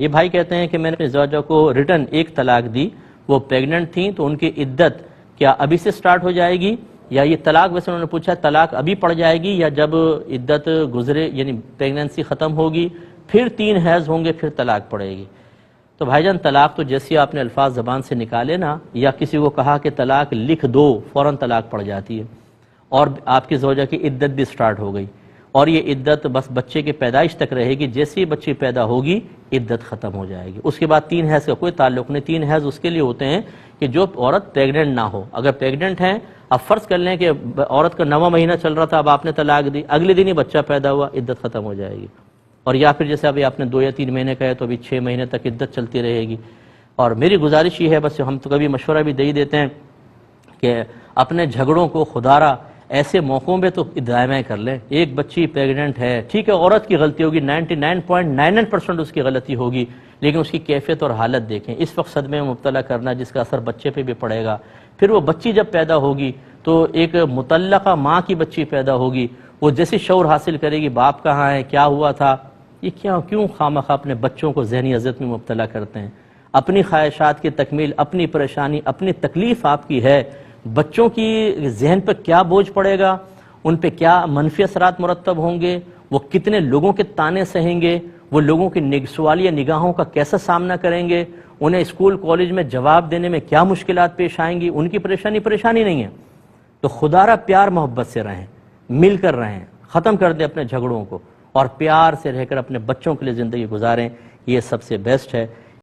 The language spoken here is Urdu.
یہ بھائی کہتے ہیں کہ میں نے اپنی زوجہ کو ریٹرن ایک طلاق دی، وہ پیگننٹ تھیں تو ان کی عدت کیا ابھی سے سٹارٹ ہو جائے گی، یا یہ طلاق ویسے انہوں نے پوچھا طلاق ابھی پڑ جائے گی یا جب عدت گزرے یعنی پیگننسی ختم ہوگی پھر 3 حیض ہوں گے پھر طلاق پڑے گی؟ تو بھائی جان طلاق تو جیسے آپ نے الفاظ زبان سے نکالے نا، یا کسی کو کہا کہ طلاق لکھ دو فوراً طلاق پڑ جاتی ہے، اور آپ کی زوجہ کی عدت بھی سٹارٹ ہو گئی، اور یہ عدت بس بچے کی پیدائش تک رہے گی، جیسے ہی بچی پیدا ہوگی عدت ختم ہو جائے گی، اس کے بعد 3 حیض کا کوئی تعلق نہیں۔ 3 حیض اس کے لیے ہوتے ہیں کہ جو عورت پیگننٹ نہ ہو۔ اگر پیگننٹ ہیں، اب فرض کر لیں کہ عورت کا 9واں مہینہ چل رہا تھا، اب آپ نے طلاق دی، اگلے دن ہی بچہ پیدا ہوا، عدت ختم ہو جائے گی۔ اور یا پھر جیسے ابھی آپ نے 2 یا 3 مہینے کا ہے تو ابھی 6 مہینے تک عدت چلتی رہے گی۔ اور میری گزارش یہ ہے، بس ہم تو کبھی مشورہ بھی دے ہی دیتے ہیں کہ اپنے جھگڑوں کو خدارہ ایسے موقعوں میں تو دائمیں کر لیں۔ ایک بچی پیگننٹ ہے، ٹھیک ہے عورت کی غلطی ہوگی، 99.99% اس کی غلطی ہوگی، لیکن اس کی کیفیت اور حالت دیکھیں۔ اس وقت صدمے میں مبتلا کرنا جس کا اثر بچے پہ بھی پڑے گا، پھر وہ بچی جب پیدا ہوگی تو ایک مطلقہ ماں کی بچی پیدا ہوگی، وہ جیسے شعور حاصل کرے گی باپ کہاں ہے، کیا ہوا تھا، یہ کیوں خامخواہ اپنے بچوں کو ذہنی اذیت میں مبتلا کرتے ہیں؟ اپنی خواہشات کی تکمیل، اپنی پریشانی، اپنی تکلیف آپ کی ہے، بچوں کی ذہن پہ کیا بوجھ پڑے گا، ان پہ کیا منفی اثرات مرتب ہوں گے، وہ کتنے لوگوں کے تانے سہیں گے، وہ لوگوں کی سوالیہ نگاہوں کا کیسا سامنا کریں گے، انہیں اسکول کالج میں جواب دینے میں کیا مشکلات پیش آئیں گی، ان کی پریشانی نہیں ہے۔ تو خدارہ پیار محبت سے رہیں، مل کر رہیں، ختم کر دیں اپنے جھگڑوں کو، اور پیار سے رہ کر اپنے بچوں کے لیے زندگی گزاریں، یہ سب سے بیسٹ ہے۔